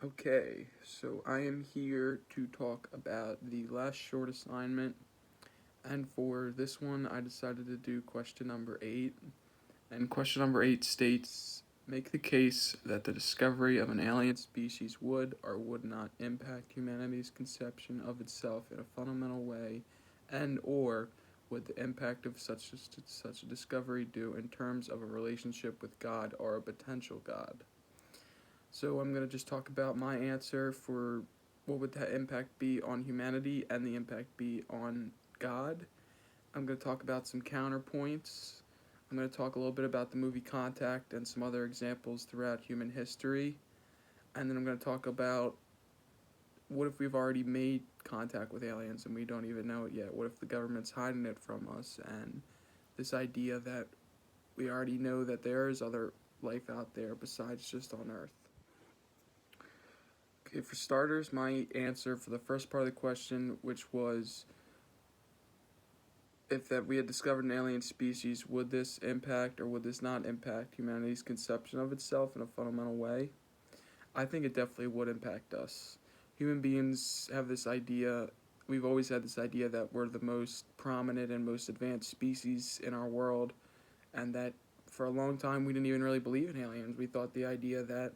Okay, so I am here to talk about the last short assignment, and for this one, I decided to do question number 8. And question number 8 states: make the case that the discovery of an alien species would or would not impact humanity's conception of itself in a fundamental way, and or would the impact of such a discovery do in terms of a relationship with God or a potential God? So I'm going to just talk about my answer for what would that impact be on humanity and the impact be on God. I'm going to talk about some counterpoints. I'm going to talk a little bit about the movie Contact and some other examples throughout human history. And then I'm going to talk about what if we've already made contact with aliens and we don't even know it yet? What if the government's hiding it from us? And this idea that we already know that there is other life out there besides just on Earth. Okay, for starters, my answer for the first part of the question, which was if that we had discovered an alien species, would this impact or would this not impact humanity's conception of itself in a fundamental way? I think it definitely would impact us. Human beings have this idea, we've always had this idea that we're the most prominent and most advanced species in our world, and that for a long time we didn't even really believe in aliens. We thought the idea that,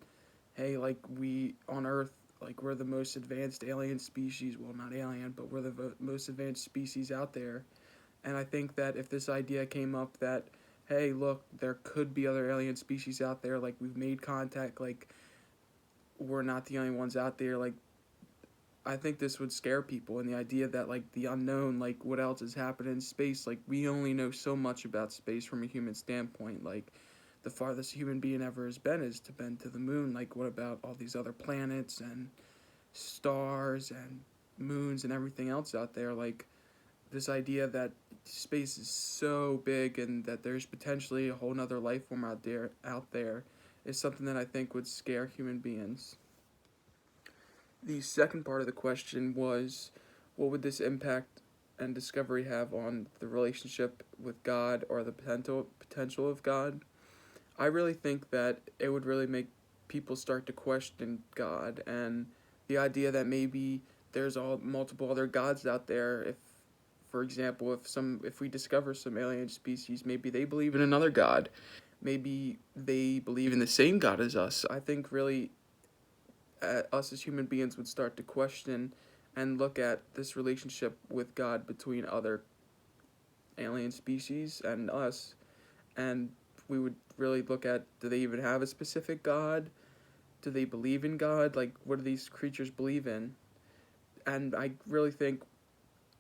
hey, like we on Earth, like we're the most advanced alien species. Well, not alien, but we're the most advanced species out there. And I think that if this idea came up that, hey, look, there could be other alien species out there, like we've made contact, like we're not the only ones out there, like I think this would scare people, and the idea that like the unknown, like what else is happening in space, like we only know so much about space from a human standpoint. Like the farthest a human being ever has been is to been to the moon. Like what about all these other planets and stars and moons and everything else out there? Like this idea that space is so big and that there's potentially a whole nother life form out there is something that I think would scare human beings. The second part of the question was, what would this impact and discovery have on the relationship with God or the potential of God? I really think that it would really make people start to question God and the idea that maybe there's all multiple other gods out there. If, for example, if we discover some alien species, maybe they believe in another God. Maybe they believe in the same God as us. I think really us as human beings would start to question and look at this relationship with God between other alien species and us, and we would really look at, do they even have a specific God? Do they believe in God? Like, what do these creatures believe in? And I really think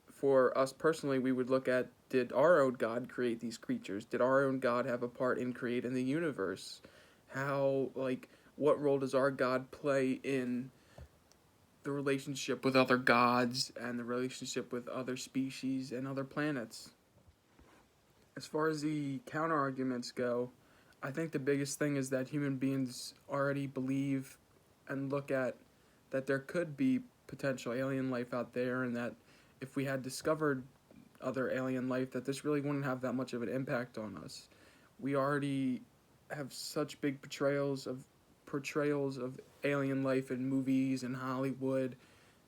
for us personally, we would look at, did our own God create these creatures? Did our own God have a part in creating the universe? How, like, what role does our God play in the relationship with other gods and the relationship with other species and other planets? As far as the counter arguments go, I think the biggest thing is that human beings already believe and look at that there could be potential alien life out there, and that if we had discovered other alien life, that this really wouldn't have that much of an impact on us. We already have such big portrayals of alien life in movies and Hollywood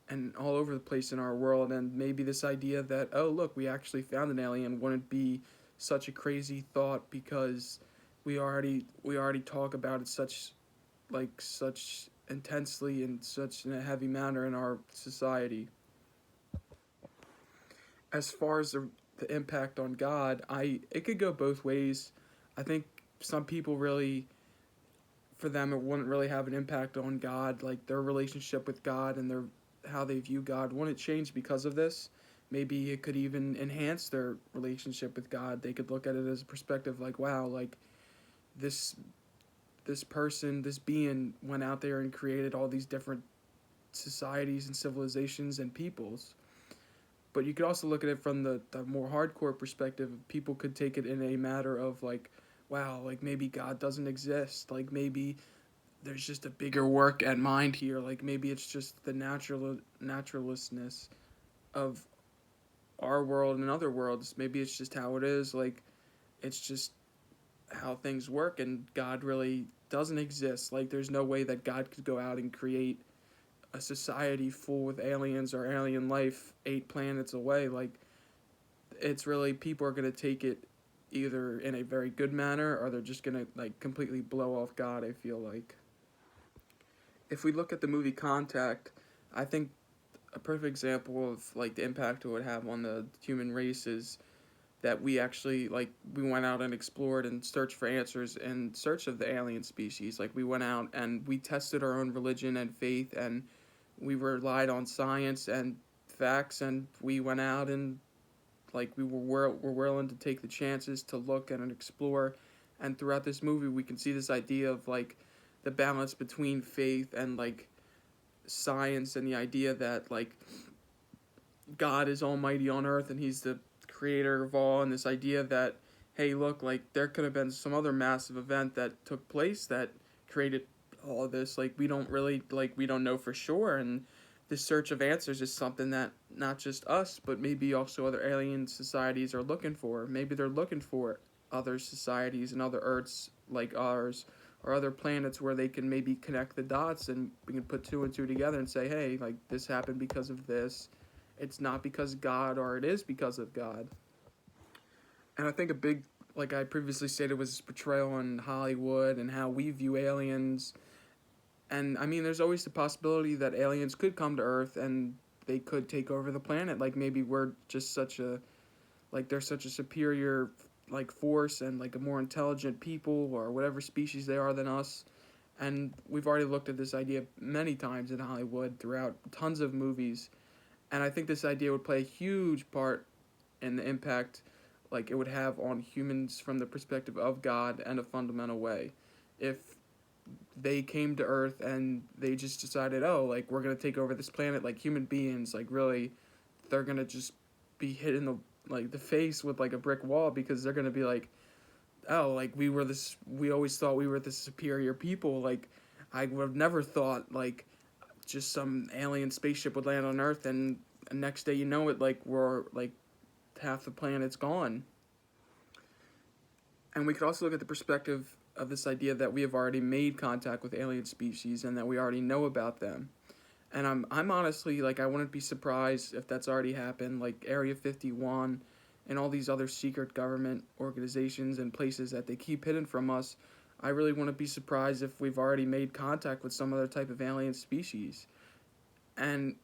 and all over the place in our world, and maybe this idea that, oh look, we actually found an alien wouldn't be such a crazy thought because we already talk about it such intensely and such in a heavy manner in our society. As far as the impact on God, I it could go both ways. I think some people really, for them, it wouldn't really have an impact on God, like their relationship with God and their how they view God wouldn't change because of this. Maybe it could even enhance their relationship with God. They could look at it as a perspective like, wow, like this this person, this being went out there and created all these different societies and civilizations and peoples. But you could also look at it from the more hardcore perspective. People could take it in a matter of like, wow, like maybe God doesn't exist. Like maybe there's just a bigger work at mind here. Like maybe it's just the naturalistness of our world and other worlds. Maybe it's just how it is. Like it's just how things work, and God really doesn't exist. Like, there's no way that God could go out and create a society full with aliens or alien life 8 planets away. Like, it's really, people are going to take it either in a very good manner, or they're just going to, like, completely blow off God, I feel like. If we look at the movie Contact, I think a perfect example of, like, the impact it would have on the human race is that we actually, like, we went out and explored and searched for answers in search of the alien species. Like, we went out and we tested our own religion and faith, and we relied on science and facts, and we went out and, like, were willing to take the chances to look and explore. And throughout this movie we can see this idea of, like, the balance between faith and, like, science, and the idea that, like, God is almighty on earth and he's the creator of all, and this idea that, hey, look, like, there could have been some other massive event that took place that created all of this. Like, we don't really, like, we don't know for sure, and this search of answers is something that not just us, but maybe also other alien societies are looking for. Maybe they're looking for other societies and other Earths like ours, or other planets where they can maybe connect the dots, and we can put two and two together and say, hey, like, this happened because of this. It's not because God, or it is because of God. And I think a big, like I previously stated, was his portrayal in Hollywood and how we view aliens. And I mean, there's always the possibility that aliens could come to Earth and they could take over the planet. Like, maybe we're just such a, like, they're such a superior, like, force, and, like, a more intelligent people or whatever species they are than us. And we've already looked at this idea many times in Hollywood throughout tons of movies. And I think this idea would play a huge part in the impact, like, it would have on humans from the perspective of God in a fundamental way. If they came to Earth and they just decided, oh, like, we're gonna take over this planet, like, human beings, like, really, they're gonna just be hit in the, like, the face with, like, a brick wall, because they're gonna be like, oh, like, we always thought we were the superior people. Like, I would have never thought, like, just some alien spaceship would land on Earth, and the next day, you know it, like, we're, like, half the planet's gone. And we could also look at the perspective of this idea that we have already made contact with alien species and that we already know about them. And I'm honestly, like, I wouldn't be surprised if that's already happened, like Area 51 and all these other secret government organizations and places that they keep hidden from us. I really wouldn't be surprised if we've already made contact with some other type of alien species. And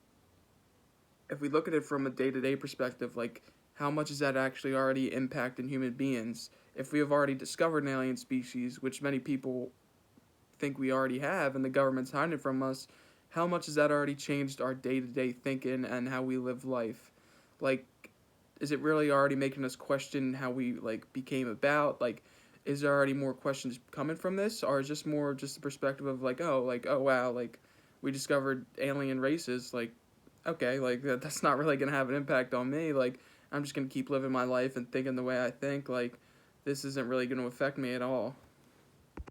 if we look at it from a day-to-day perspective, like, how much is that actually already impacting human beings? If we have already discovered an alien species, which many people think we already have, and the government's hiding it from us, how much has that already changed our day-to-day thinking and how we live life? Like, is it really already making us question how we, like, became about? Like, is there already more questions coming from this, or is just more just the perspective of, like, oh wow, like, we discovered alien races, like, okay, like, that's not really gonna have an impact on me. Like, I'm just gonna keep living my life and thinking the way I think. Like, this isn't really gonna affect me at all.